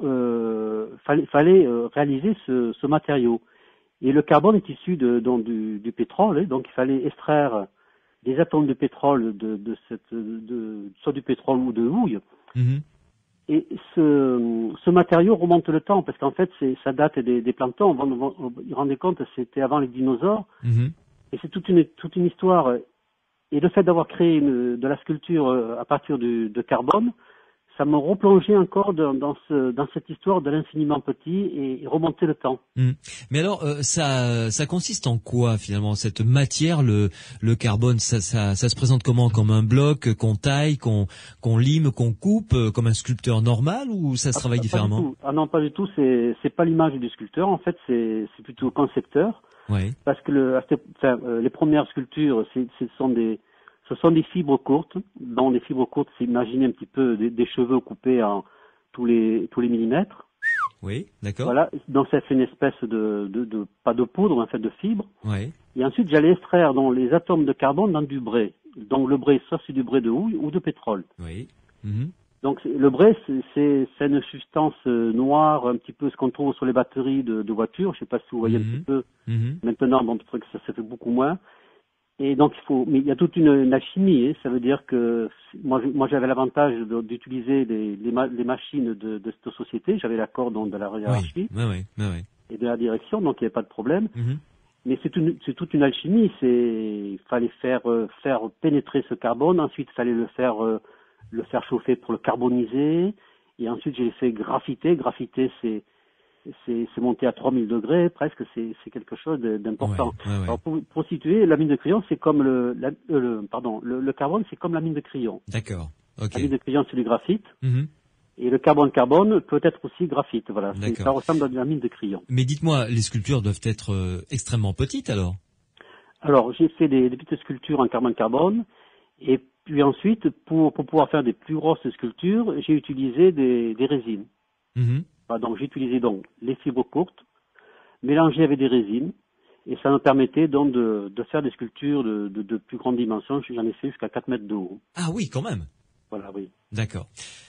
Speaker 3: fallait réaliser ce matériau. Et le carbone est issu du pétrole, donc il fallait extraire des atomes de pétrole soit du pétrole ou de houille.
Speaker 2: Mhm.
Speaker 3: Et ce matériau remonte le temps, parce qu'en fait, ça date des planctons. Vous vous rendez compte, c'était avant les dinosaures.
Speaker 2: Mhm.
Speaker 3: Et c'est toute une histoire. Et le fait d'avoir créé de la sculpture à partir de carbone, ça me replongeait encore dans cette histoire de l'infiniment petit, et remonter le temps.
Speaker 2: Mais alors, ça consiste en quoi finalement cette matière, le carbone? Ça se présente comment? Comme un bloc qu'on taille, qu'on lime, qu'on coupe, comme un sculpteur normal, ou ça se travaille différemment?
Speaker 3: Pas du tout. Ah non, pas du tout. C'est pas l'image du sculpteur. En fait, c'est plutôt concepteur.
Speaker 2: Ouais.
Speaker 3: Parce que les premières sculptures, ce sont des fibres courtes. Dans les fibres courtes, c'est imaginer un petit peu des cheveux coupés en tous les millimètres.
Speaker 2: Oui, d'accord.
Speaker 3: Voilà. Donc ça fait une espèce pas de poudre, mais en fait de fibres.
Speaker 2: Ouais.
Speaker 3: Et ensuite, j'allais extraire les atomes de carbone dans du brai. Donc le brai, soit c'est du brai de houille ou de pétrole.
Speaker 2: Oui. Mhm.
Speaker 3: Donc le brai, c'est une substance noire, un petit peu ce qu'on trouve sur les batteries de voitures. Je sais pas si vous voyez un petit peu.
Speaker 2: Mhm.
Speaker 3: Maintenant, bon, peut-être que ça se fait beaucoup moins. Et donc mais il y a toute une alchimie. Ça veut dire que moi j'avais l'avantage d'utiliser les machines de cette société. J'avais l'accord de la hiérarchie
Speaker 2: Ouais.
Speaker 3: et de la direction, donc il n'y avait pas de problème.
Speaker 2: Mhm.
Speaker 3: Mais c'est toute une alchimie. Il fallait faire pénétrer ce carbone. Ensuite, il fallait le faire chauffer pour le carboniser. Et ensuite, j'ai fait graphiter. Graphiter, c'est monté à 3000 degrés, presque. C'est quelque chose d'important.
Speaker 2: Ouais.
Speaker 3: Alors, pour situer, la mine de crayon, c'est comme le carbone, c'est comme la mine de crayon.
Speaker 2: D'accord. Ok.
Speaker 3: La mine de crayon, c'est du graphite.
Speaker 2: Mhm.
Speaker 3: Et le carbone peut être aussi graphite. Voilà.
Speaker 2: D'accord.
Speaker 3: Ça ressemble à de la mine de crayon.
Speaker 2: Mais dites-moi, les sculptures doivent être extrêmement petites alors?
Speaker 3: Alors, j'ai fait des petites sculptures en carbone. Et puis ensuite, pour pouvoir faire des plus grosses sculptures, j'ai utilisé des résines.
Speaker 2: Mhm.
Speaker 3: Donc j'ai utilisé les fibres courtes, mélangées avec des résines, et ça me permettait donc de faire des sculptures de plus grande dimension. J'en ai fait jusqu'à 4 mètres de haut.
Speaker 2: Ah oui, quand même.
Speaker 3: Voilà, oui.
Speaker 2: D'accord.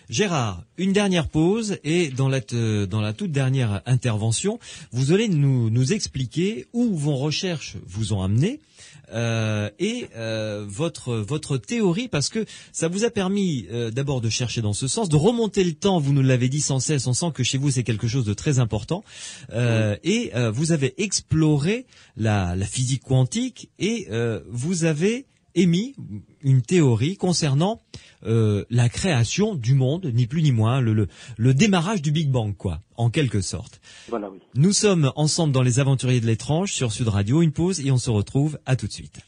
Speaker 2: Gérard, une dernière pause et dans la toute dernière intervention, vous allez nous expliquer où vos recherches vous ont amené et votre théorie, parce que ça vous a permis d'abord de chercher dans ce sens, de remonter le temps, vous nous l'avez dit sans cesse, on sent que chez vous c'est quelque chose de très important, et vous avez exploré la physique quantique et vous avez émis une théorie concernant la création du monde, ni plus ni moins, le démarrage du Big Bang, quoi, en quelque sorte.
Speaker 3: Voilà, oui.
Speaker 2: Nous sommes ensemble dans Les Aventuriers de l'étrange sur Sud Radio, une pause et on se retrouve à tout de suite.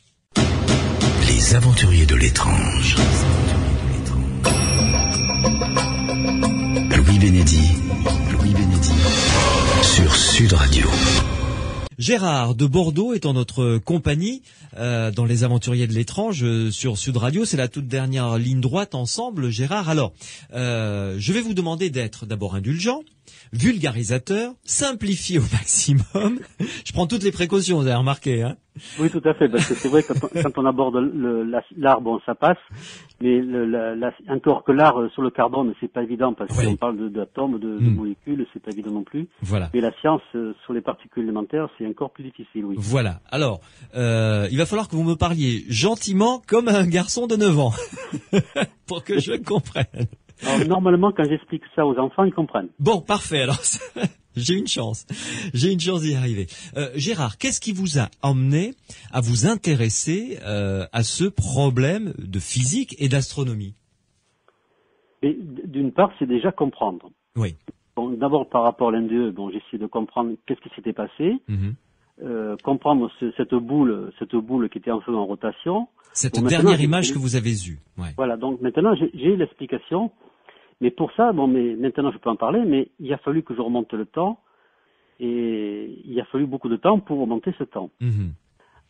Speaker 1: Les Aventuriers de l'étrange. Louis Bénédit sur Sud Radio.
Speaker 2: Gérard de Bordeaux est en notre compagnie dans Les Aventuriers de l'étrange sur Sud Radio. C'est la toute dernière ligne droite ensemble, Gérard. Alors, je vais vous demander d'être d'abord indulgent, vulgarisateur, simplifié au maximum. Je prends toutes les précautions, vous avez remarqué, hein?
Speaker 3: Oui, tout à fait, parce que c'est vrai que quand on aborde l'art, bon, ça passe, mais encore que l'art sur le carbone, c'est pas évident, parce
Speaker 2: Oui.
Speaker 3: qu'on parle d'atomes, de molécules, c'est pas évident non plus.
Speaker 2: Voilà.
Speaker 3: Mais la science sur les particules élémentaires, c'est encore plus difficile, oui.
Speaker 2: Voilà. Alors, il va falloir que vous me parliez gentiment comme un garçon de 9 ans, pour que je comprenne.
Speaker 3: Alors, normalement, quand j'explique ça aux enfants, ils comprennent.
Speaker 2: Bon, parfait. Alors, j'ai une chance d'y arriver. Gérard, qu'est-ce qui vous a emmené à vous intéresser à ce problème de physique et d'astronomie?
Speaker 3: Et d'une part, c'est déjà comprendre.
Speaker 2: Oui.
Speaker 3: Bon, d'abord, par rapport à l'un d'eux, bon, j'ai essayé de comprendre qu'est-ce qui s'était passé, comprendre cette boule qui était un peu en rotation.
Speaker 2: Cette
Speaker 3: Bon,
Speaker 2: dernière image que vous avez eue. Ouais.
Speaker 3: Voilà, donc maintenant j'ai l'explication, mais pour ça, bon, mais maintenant je peux en parler, mais il a fallu que je remonte le temps, et il a fallu beaucoup de temps pour remonter ce temps.
Speaker 2: Mhm.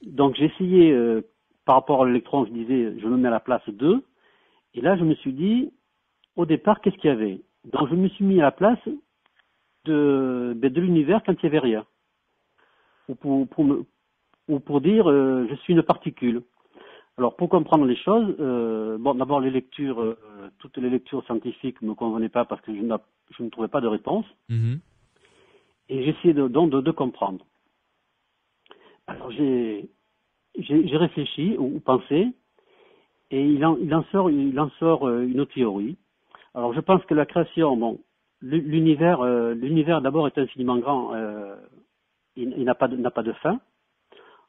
Speaker 3: Donc j'ai essayé, par rapport à l'électron, je disais, je me mets à la place 2, et là je me suis dit, au départ, qu'est-ce qu'il y avait? Donc je me suis mis à la place de l'univers quand il n'y avait rien. Ou pour dire, je suis une particule. Alors, pour comprendre les choses, bon, d'abord les lectures, toutes les lectures scientifiques ne me convenaient pas parce que je ne trouvais pas de réponse.
Speaker 2: Mhm.
Speaker 3: Et j'essayais donc de comprendre. Alors, j'ai réfléchi ou pensé, et il en sort une théorie. Alors, je pense que la création, bon, l'univers d'abord est infiniment grand, il n'a pas de fin.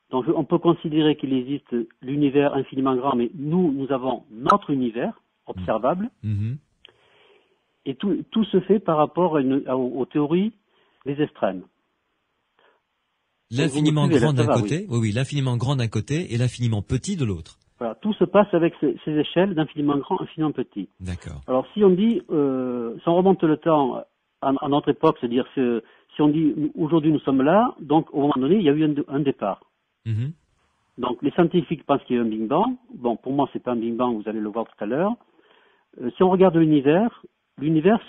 Speaker 3: Donc on peut considérer qu'il existe l'univers infiniment grand, mais nous avons notre univers observable, et tout se fait par rapport aux théories des extrêmes.
Speaker 2: L'infiniment grand d'un côté,
Speaker 3: oui.
Speaker 2: oui, l'infiniment grand d'un côté et l'infiniment petit de l'autre.
Speaker 3: Voilà, tout se passe avec ces échelles d'infiniment grand, infiniment petit.
Speaker 2: D'accord.
Speaker 3: Alors si on dit, si on remonte le temps à notre époque, c'est-à-dire si on dit aujourd'hui nous sommes là, donc au moment donné il y a eu un départ.
Speaker 2: Mhm.
Speaker 3: Donc les scientifiques pensent qu'il y a un Big Bang. Bon, pour moi, c'est pas un Big Bang, vous allez le voir tout à l'heure. Si on regarde l'univers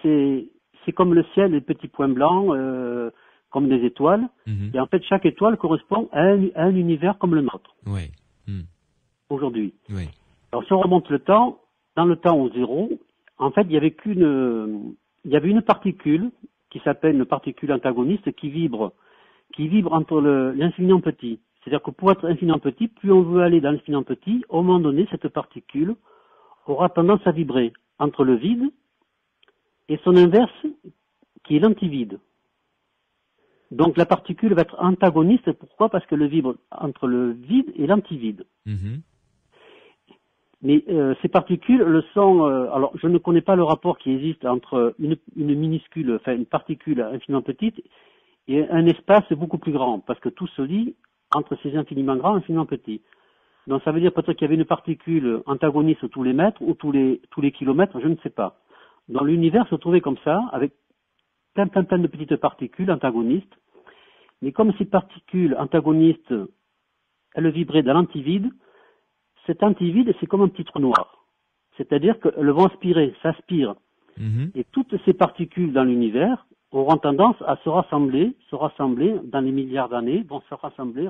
Speaker 3: c'est comme le ciel, les petits points blancs, comme des étoiles.
Speaker 2: Mhm.
Speaker 3: Et en fait, chaque étoile correspond à un univers comme le nôtre,
Speaker 2: Oui.
Speaker 3: aujourd'hui.
Speaker 2: Oui.
Speaker 3: Alors si on remonte le temps, dans le temps au zéro, en fait, il y avait une particule qui s'appelle une particule antagoniste qui vibre entre l'infiniment petit. C'est-à-dire que pour être infiniment petit, plus on veut aller dans l'infiniment petit, au moment donné, cette particule aura tendance à vibrer entre le vide et son inverse, qui est l'antivide. Donc la particule va être antagoniste. Pourquoi? Parce qu'elle vibre entre le vide et l'antivide.
Speaker 2: Mhm.
Speaker 3: Mais ces particules le sont. Alors, je ne connais pas le rapport qui existe entre une particule infiniment petite et un espace beaucoup plus grand, parce que tout se lie entre ces infiniment grands et infiniment petits. Donc ça veut dire peut-être qu'il y avait une particule antagoniste tous les mètres ou tous les kilomètres, je ne sais pas. Donc l'univers se trouvait comme ça, avec plein de petites particules antagonistes. Mais comme ces particules antagonistes, elles vibraient dans l'antivide, cet antivide, c'est comme un petit trou noir. C'est-à-dire qu'elles vont s'aspirent.
Speaker 2: Mhm.
Speaker 3: Et toutes ces particules dans l'univers auront tendance à se rassembler dans les milliards d'années, vont se rassembler,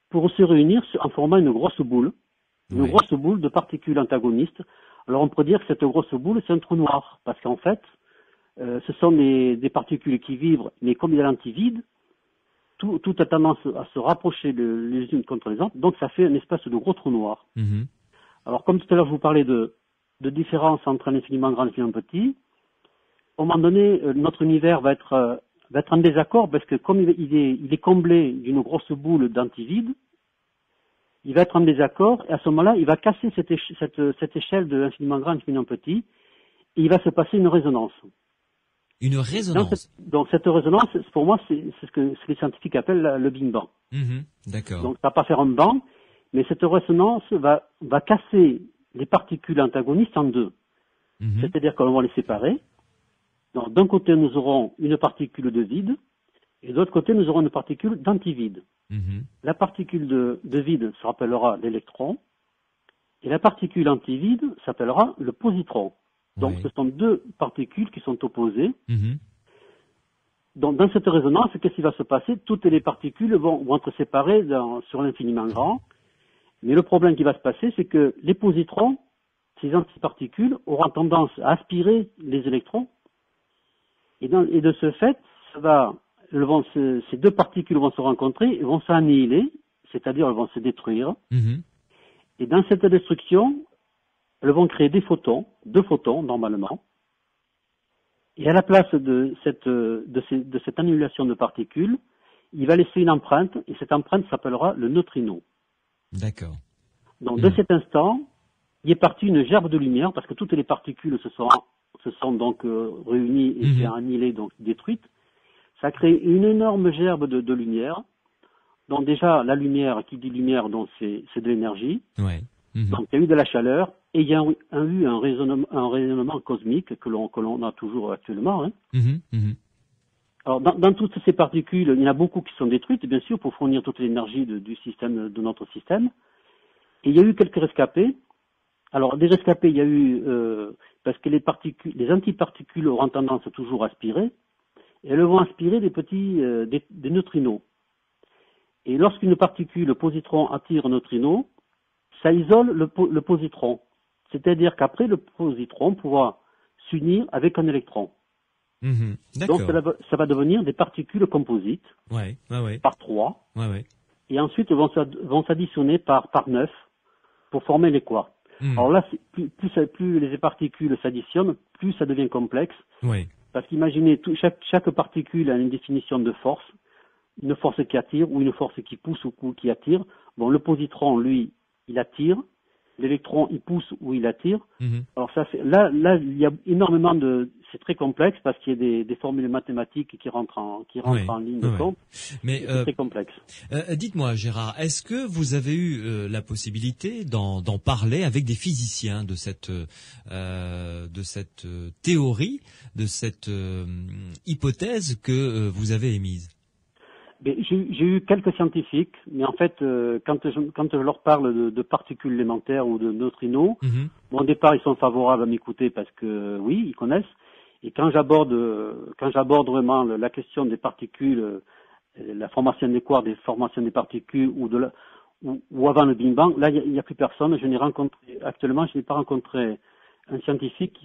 Speaker 3: pour se réunir en formant une grosse boule,
Speaker 2: Oui.
Speaker 3: grosse boule de particules antagonistes. Alors on pourrait dire que cette grosse boule, c'est un trou noir, parce qu'en fait, ce sont des particules qui vibrent, mais comme il y a l'antivide, tout a tendance à se rapprocher les unes contre les autres, donc ça fait une espèce de gros trou noir.
Speaker 2: Mhm.
Speaker 3: Alors comme tout à l'heure je vous parlais de différence entre un infiniment grand et un infiniment petit, à un moment donné, notre univers va être en désaccord, parce que comme il est comblé d'une grosse boule d'antivide, il va être en désaccord, et à ce moment-là, il va casser cette échelle de infiniment grand, infiniment petit, et il va se passer une résonance.
Speaker 2: Une résonance.
Speaker 3: Donc cette résonance, pour moi, c'est ce que les scientifiques appellent le Big Bang.
Speaker 2: Mhm. D'accord.
Speaker 3: Donc ça va pas faire un bang, mais cette résonance va casser les particules antagonistes en deux.
Speaker 2: Mhm.
Speaker 3: C'est-à-dire qu'on va les séparer. Donc d'un côté, nous aurons une particule de vide, et de l'autre côté, nous aurons une particule d'antivide.
Speaker 2: Mhm.
Speaker 3: La particule de vide se rappellera l'électron, et la particule antivide s'appellera le positron. Donc
Speaker 2: Ouais.
Speaker 3: ce sont deux particules qui sont opposées.
Speaker 2: Mhm.
Speaker 3: Donc dans cette résonance, qu'est-ce qui va se passer? Toutes les particules vont être séparées sur l'infiniment grand. Mais le problème qui va se passer, c'est que les positrons, ces antiparticules, auront tendance à aspirer les électrons. Et de ce fait, ces deux particules vont se rencontrer et vont s'annihiler, c'est-à-dire elles vont se détruire.
Speaker 2: Mhm.
Speaker 3: Et dans cette destruction, elles vont créer deux photons normalement. Et à la place de cette annihilation de particules, il va laisser une empreinte, et cette empreinte s'appellera le neutrino.
Speaker 2: D'accord.
Speaker 3: Donc de cet instant, il est parti une gerbe de lumière, parce que toutes les particules se sont donc réunies et s'est annihilées, donc détruites. Ça crée une énorme gerbe de lumière. Donc déjà, la lumière, qui dit lumière, donc c'est de l'énergie.
Speaker 2: Ouais. Mhm.
Speaker 3: Donc il y a eu de la chaleur, et il y a eu un rayonnement cosmique que l'on a toujours actuellement. Hein.
Speaker 2: Mhm. Mhm.
Speaker 3: Alors dans toutes ces particules, il y en a beaucoup qui sont détruites, bien sûr, pour fournir toute l'énergie du système, de notre système. Et il y a eu quelques rescapés. Alors des rescapés, il y a eu parce que les antiparticules auront tendance toujours à aspirer, et elles vont aspirer des neutrinos. Et lorsqu'une particule, le positron, attire un neutrino, ça isole le positron. C'est-à-dire qu'après, le positron pourra s'unir avec un électron.
Speaker 2: Mhm.
Speaker 3: Donc
Speaker 2: D'accord.
Speaker 3: ça va devenir des particules composites
Speaker 2: Ouais. Ouais. Ouais.
Speaker 3: par 3,
Speaker 2: Ouais. Ouais.
Speaker 3: et ensuite vont s'additionner par 9 pour former les quarks.
Speaker 2: Mhm.
Speaker 3: Alors là, plus les particules s'additionnent, plus ça devient complexe.
Speaker 2: Ouais.
Speaker 3: Parce qu'imaginez, chaque particule a une définition de force, une force qui attire ou une force qui pousse ou qui attire. Bon, le positron, lui, il attire. L'électron, il pousse ou il attire.
Speaker 2: Mhm.
Speaker 3: Alors ça fait, là, il y a énormément c'est très complexe parce qu'il y a des formules mathématiques qui rentrent en ligne de
Speaker 2: Ouais.
Speaker 3: compte.
Speaker 2: Mais
Speaker 3: C'est très complexe.
Speaker 2: dites-moi, Gérard, est-ce que vous avez eu la possibilité d'en parler avec des physiciens de cette théorie, de cette hypothèse que vous avez émise?
Speaker 3: Mais j'ai eu quelques scientifiques, mais en fait, quand je leur parle de particules élémentaires ou de neutrinos,
Speaker 2: Mhm.
Speaker 3: bon, au départ, ils sont favorables à m'écouter parce que oui, ils connaissent. Et quand j'aborde vraiment la question des particules, la formation des quarks, des formations des particules ou avant le Big Bang, là, il n'y a plus personne. Je n'ai pas rencontré un scientifique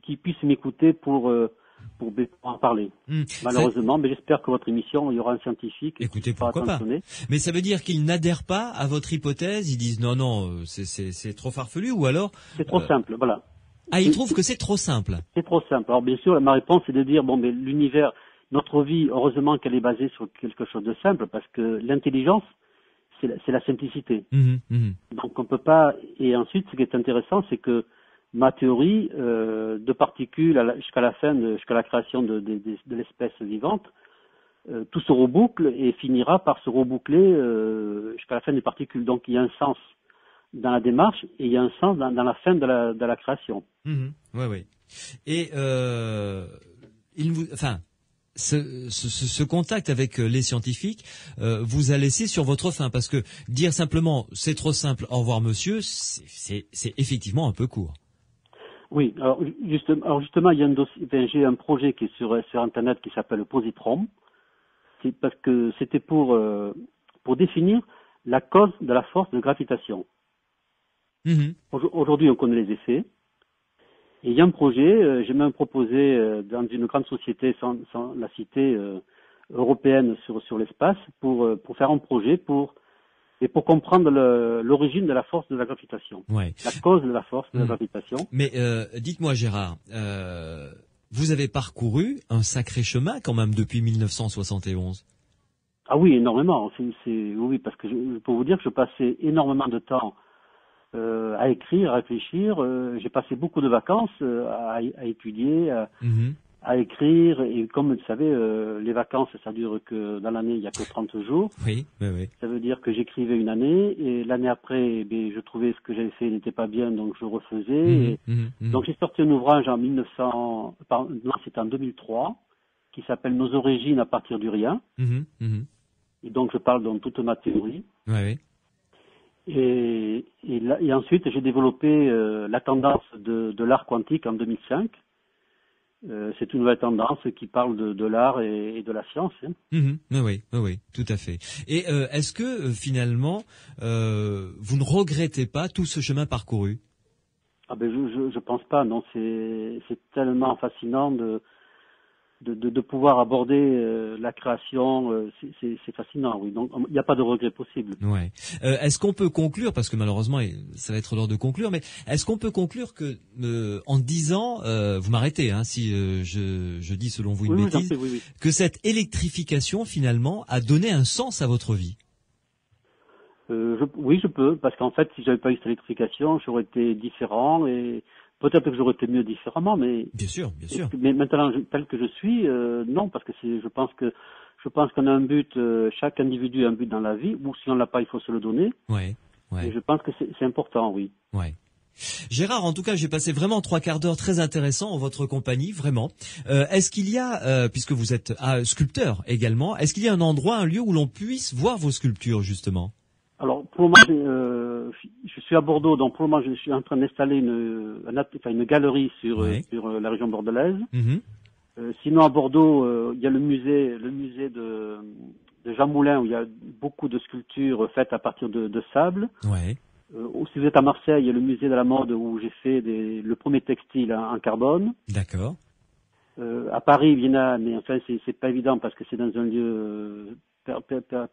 Speaker 3: qui puisse m'écouter pour en parler. Malheureusement, mais j'espère que votre émission, il y aura un scientifique
Speaker 2: Écoutez,
Speaker 3: qui sera
Speaker 2: pourquoi pas.
Speaker 3: attentionné.
Speaker 2: Mais ça veut dire qu'ils n'adhèrent pas à votre hypothèse, ils disent non, c'est trop farfelu, ou alors...
Speaker 3: C'est trop simple, voilà.
Speaker 2: Ah, ils trouvent que c'est trop simple.
Speaker 3: C'est trop simple. Alors bien sûr, ma réponse est de dire, bon, mais l'univers, notre vie, heureusement qu'elle est basée sur quelque chose de simple, parce que l'intelligence, c'est la simplicité.
Speaker 2: Mhm, mhm.
Speaker 3: Donc on peut pas. Et ensuite, ce qui est intéressant, c'est que ma théorie de particules jusqu'à la création de l'espèce vivante, tout se reboucle et finira par se reboucler jusqu'à la fin des particules. Donc il y a un sens dans la démarche et il y a un sens dans la fin de la création.
Speaker 2: Mhm. Ouais. Et ce contact avec les scientifiques vous a laissé sur votre faim, parce que dire simplement c'est trop simple, au revoir monsieur, c'est effectivement un peu court.
Speaker 3: Oui, alors justement, il y a j'ai un projet qui est sur internet qui s'appelle Positron. C'est parce que c'était pour définir la cause de la force de gravitation.
Speaker 2: Mhm.
Speaker 3: Aujourd'hui, on connaît les effets. Et il y a un projet, j'ai même proposé dans une grande société, sans la citer, européenne sur l'espace, pour faire un projet pour comprendre l'origine de la force de la gravitation,
Speaker 2: Ouais.
Speaker 3: la cause de la force de la gravitation.
Speaker 2: Mais dites-moi Gérard, vous avez parcouru un sacré chemin quand même depuis 1971.
Speaker 3: Ah oui, énormément. Oui, parce que je peux vous dire que je passais énormément de temps à écrire, à réfléchir. J'ai passé beaucoup de vacances à étudier, à écrire. Et comme vous le savez, les vacances, ça dure que dans l'année, il n'y a que 30 jours.
Speaker 2: Oui, oui, oui.
Speaker 3: Ça veut dire que j'écrivais une année et l'année après, je trouvais ce que j'avais fait n'était pas bien, donc je refaisais. Donc j'ai sorti un ouvrage en c'était en 2003, qui s'appelle Nos origines à partir du rien. Et donc je parle dans toute ma théorie.
Speaker 2: Ouais, oui.
Speaker 3: Et ensuite, j'ai développé la tendance de l'art quantique en 2005. C'est une nouvelle tendance qui parle de l'art et de la science. Hein.
Speaker 2: Oui, tout à fait. Et est-ce que finalement, vous ne regrettez pas tout ce chemin parcouru?
Speaker 3: Ah ben je pense pas. Non, c'est tellement fascinant de pouvoir aborder la création, c'est fascinant, oui. Donc il n'y a pas de regret possible.
Speaker 2: Ouais. Est-ce qu'on peut conclure, parce que malheureusement ça va être l'heure de conclure, mais est-ce qu'on peut conclure que en 10 ans, vous m'arrêtez si je dis selon vous une bêtise,
Speaker 3: oui.
Speaker 2: que cette électrification finalement a donné un sens à votre vie?
Speaker 3: Oui, je peux, parce qu'en fait, si j'avais pas eu cette électrification, j'aurais été différent et peut-être que j'aurais été mieux différemment, mais
Speaker 2: bien sûr.
Speaker 3: Mais maintenant, tel que je suis, non, parce que je pense qu'on a un but, chaque individu a un but dans la vie, ou si on l'a pas, il faut se le donner.
Speaker 2: Ouais.
Speaker 3: Et je pense que c'est important, oui.
Speaker 2: Ouais. Gérard, en tout cas, j'ai passé vraiment 3 quarts d'heure très intéressants en votre compagnie, vraiment. Est-ce qu'il y a, puisque vous êtes sculpteur également, est-ce qu'il y a un endroit, un lieu où l'on puisse voir vos sculptures, justement?
Speaker 3: Alors, pour le moment, je suis à Bordeaux, donc pour le moment, je suis en train d'installer une galerie sur la région bordelaise. Sinon, à Bordeaux, il y a le musée de Jean Moulin, où il y a beaucoup de sculptures faites à partir de sable.
Speaker 2: Ouais.
Speaker 3: Si vous êtes à Marseille, il y a le musée de la mode où j'ai fait le premier textile en carbone.
Speaker 2: D'accord.
Speaker 3: À Paris, il y en a, mais enfin, c'est pas évident parce que c'est dans un lieu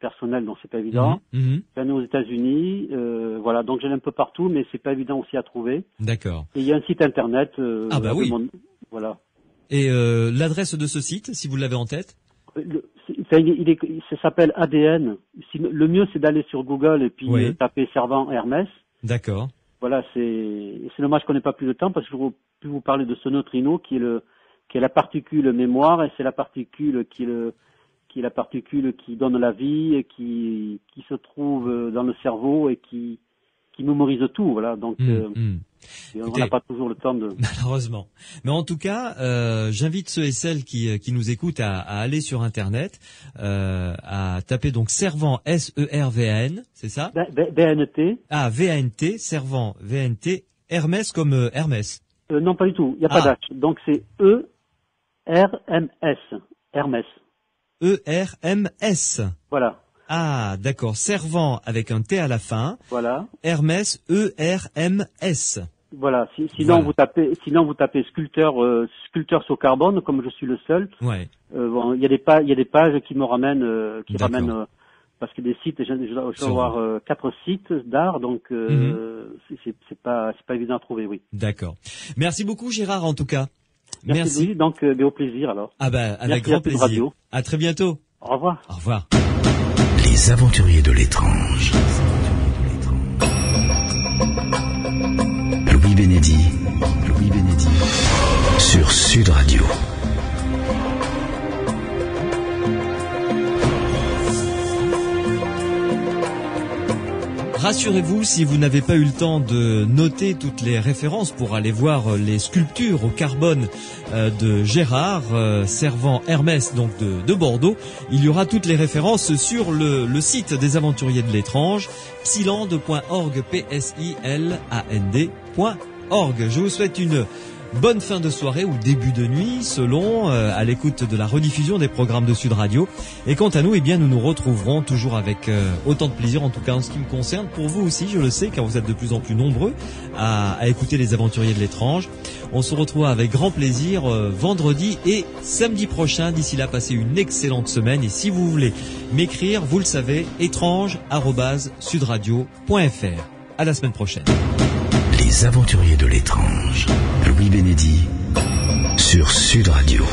Speaker 3: personnel, donc c'est pas évident. J'en ai aux États-Unis, voilà, donc j'en ai un peu partout, mais c'est pas évident aussi à trouver.
Speaker 2: D'accord.
Speaker 3: Et il y a un site internet.
Speaker 2: Oui.
Speaker 3: Voilà.
Speaker 2: Et l'adresse de ce site, si vous l'avez en tête?
Speaker 3: Ça s'appelle ADN. Le mieux, c'est d'aller sur Google et puis taper Servant Hermès.
Speaker 2: D'accord.
Speaker 3: Voilà, c'est dommage qu'on n'ait pas plus de temps parce que je peux vous parler de ce neutrino qui est la particule mémoire et c'est la particule qui est la particule qui donne la vie et qui se trouve dans le cerveau et qui mémorise tout, voilà. Donc on n'a pas toujours le temps de.
Speaker 2: Malheureusement. Mais en tout cas, j'invite ceux et celles qui nous écoutent à aller sur Internet, à taper donc Servant SERVAN, c'est ça?
Speaker 3: VNT.
Speaker 2: Ah, VNT, Servant VNT, Hermès comme Hermès.
Speaker 3: Non, pas du tout. Il n'y a pas d'H. Donc c'est ERMS. Hermès.
Speaker 2: ERMS.
Speaker 3: Voilà.
Speaker 2: Ah, d'accord. Servant avec un T à la fin.
Speaker 3: Voilà.
Speaker 2: Hermès, ERMS.
Speaker 3: Voilà. Sinon vous tapez sculpteur sur carbone, comme je suis le seul.
Speaker 2: Ouais.
Speaker 3: Il y a des pages qui me ramènent, parce que des sites, je dois avoir 4 sites d'art, donc c'est pas évident à trouver, oui.
Speaker 2: D'accord. Merci beaucoup Gérard en tout cas.
Speaker 3: Merci. Louis, donc au plaisir alors.
Speaker 2: Ah ben avec grand plaisir. Radio. À très bientôt.
Speaker 3: Au revoir.
Speaker 2: Au revoir.
Speaker 1: Les aventuriers de l'étrange. Louis Bénédy sur Sud Radio.
Speaker 2: Rassurez-vous, si vous n'avez pas eu le temps de noter toutes les références pour aller voir les sculptures au carbone de Gérard, Servant Hermès donc de Bordeaux, il y aura toutes les références sur le site des aventuriers de l'étrange, psiland.org, psiland.org. Je vous souhaite une Bonne fin de soirée ou début de nuit, selon, à l'écoute de la rediffusion des programmes de Sud Radio. Et quant à nous, eh bien, nous nous retrouverons toujours avec autant de plaisir, en tout cas en ce qui me concerne. Pour vous aussi, je le sais, car vous êtes de plus en plus nombreux à écouter les Aventuriers de l'étrange. On se retrouve avec grand plaisir vendredi et samedi prochain. D'ici là, passez une excellente semaine. Et si vous voulez m'écrire, vous le savez, étrange@sudradio.fr. À la semaine prochaine.
Speaker 1: Les Aventuriers de l'étrange. Louis Bénédy sur Sud Radio.